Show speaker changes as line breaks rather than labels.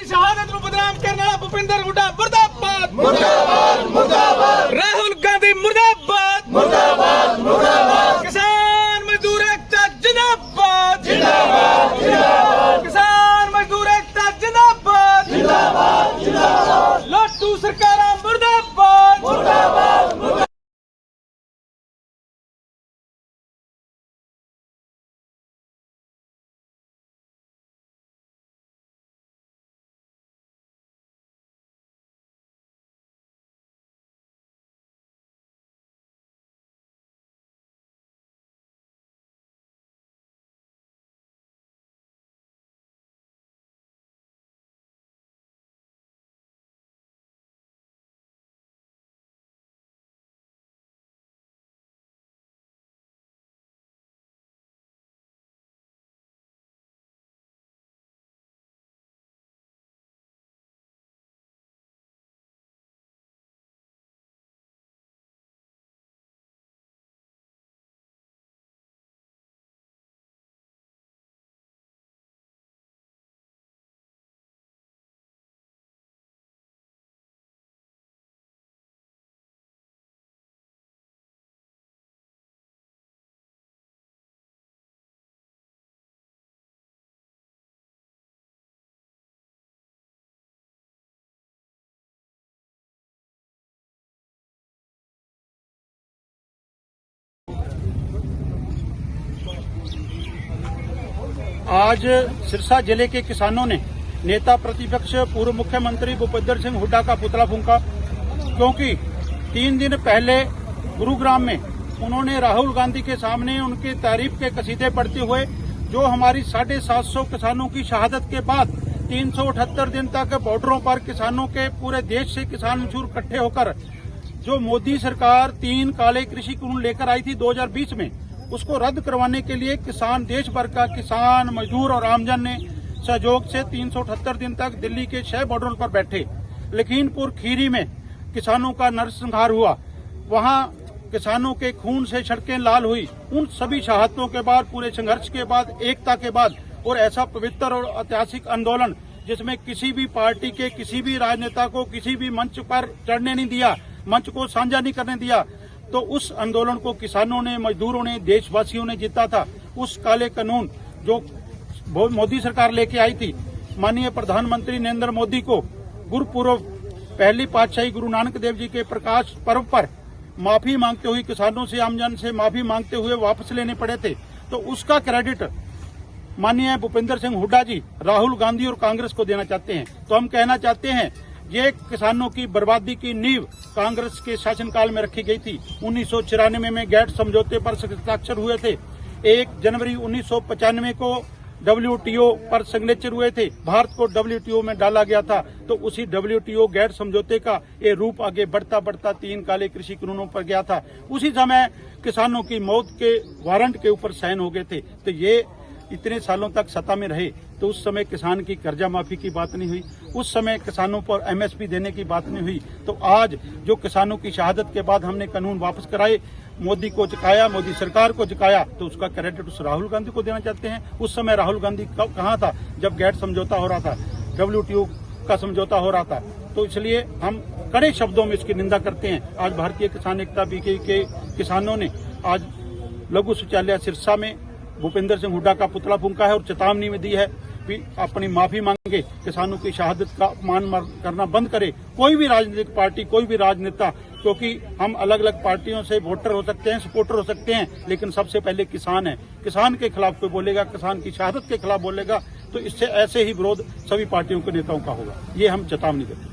शहादत को बदनाम करने वाला भूपिंदर हुड्डा मुर्दाबाद मुर्दाबाद मुर्दाबाद। राहुल गांधी मुर्दाबाद मुर्दाबाद मुर्दाबाद। किसान मजदूर एकता जिंदाबाद जिंदाबाद जिंदाबाद। किसान मजदूर एकता जिंदाबाद जिंदाबाद जिंदाबाद। लाटू सरकार मुर्दाबाद मुर्दाबाद मुर्दाबाद।
आज सिरसा जिले के किसानों ने नेता प्रतिपक्ष पूर्व मुख्यमंत्री भूपिंदर सिंह हुड्डा का पुतला फूंका, क्योंकि 3 दिन पहले गुरुग्राम में उन्होंने राहुल गांधी के सामने उनकी तारीफ के कसीदे पढ़ते हुए जो हमारी 750 किसानों की शहादत के बाद 378 दिन तक बॉर्डरों पर किसानों के पूरे देश से किसान मजदूर इकट्ठे होकर जो मोदी सरकार 3 काले कृषि कानून लेकर आई थी 2020 में, उसको रद्द करवाने के लिए किसान, देश भर का किसान, मजदूर और आमजन ने सहयोग से 378 दिन तक दिल्ली के 6 बॉर्डरों पर बैठे। लखीमपुर खीरी में किसानों का नरसंहार हुआ, वहां किसानों के खून से सड़कें लाल हुई। उन सभी शहादतों के बाद, पूरे संघर्ष के बाद, एकता के बाद, और ऐसा पवित्र और ऐतिहासिक आंदोलन जिसमें किसी भी पार्टी के किसी भी राजनेता को किसी भी मंच पर चढ़ने नहीं दिया, मंच को साझा नहीं करने दिया, तो उस आंदोलन को किसानों ने, मजदूरों ने, देशवासियों ने जीता था। उस काले कानून जो मोदी सरकार लेके आई थी, माननीय प्रधानमंत्री नरेंद्र मोदी को गुरुपुरब पहली पातशाही गुरु नानक देव जी के प्रकाश पर्व पर माफी मांगते हुए, किसानों से, आमजन से माफी मांगते हुए वापस लेने पड़े थे, तो उसका क्रेडिट माननीय भूपिंदर सिंह हुड्डा जी राहुल गांधी और कांग्रेस को देना चाहते हैं। तो हम कहना चाहते हैं, ये किसानों की बर्बादी की नींव कांग्रेस के शासनकाल में रखी गई थी। 1994 में गेट समझौते पर हस्ताक्षर हुए थे। 1 जनवरी 1995 को WTO पर सिग्नेचर हुए थे। भारत को WTO में डाला गया था, तो उसी WTO गेट समझौते का ये रूप आगे बढ़ता बढ़ता 3 काले कृषि कानूनों पर गया था। उसी समय किसानों की मौत के वारंट के ऊपर साइन हो गए थे। तो ये इतने सालों तक सत्ता में रहे, तो उस समय किसान की कर्जा माफी की बात नहीं हुई, उस समय किसानों पर MSP देने की बात नहीं हुई। तो आज जो किसानों की शहादत के बाद हमने कानून वापस कराए, मोदी को चुकाया, मोदी सरकार को चुकाया, तो उसका क्रेडिट उस राहुल गांधी को देना चाहते हैं। उस समय राहुल गांधी कहाँ था जब गेट समझौता हो रहा था, WTO का समझौता हो रहा था। तो इसलिए हम कड़े शब्दों में इसकी निंदा करते हैं। आज भारतीय किसान एकता BK के किसानों ने आज लघु शौचालय सिरसा में भूपिंदर सिंह हुड्डा का पुतला फूंका है और चेतावनी में दी है कि अपनी माफी मांगे, किसानों की शहादत का अपमान करना बंद करे। कोई भी राजनीतिक पार्टी, कोई भी राजनेता, क्योंकि हम अलग अलग पार्टियों से वोटर हो सकते हैं, सपोर्टर हो सकते हैं, लेकिन सबसे पहले किसान है। किसान के खिलाफ कोई बोलेगा, किसान की शहादत के खिलाफ बोलेगा, तो इससे ऐसे ही विरोध सभी पार्टियों के नेताओं का होगा। ये हम चेतावनी देते हैं।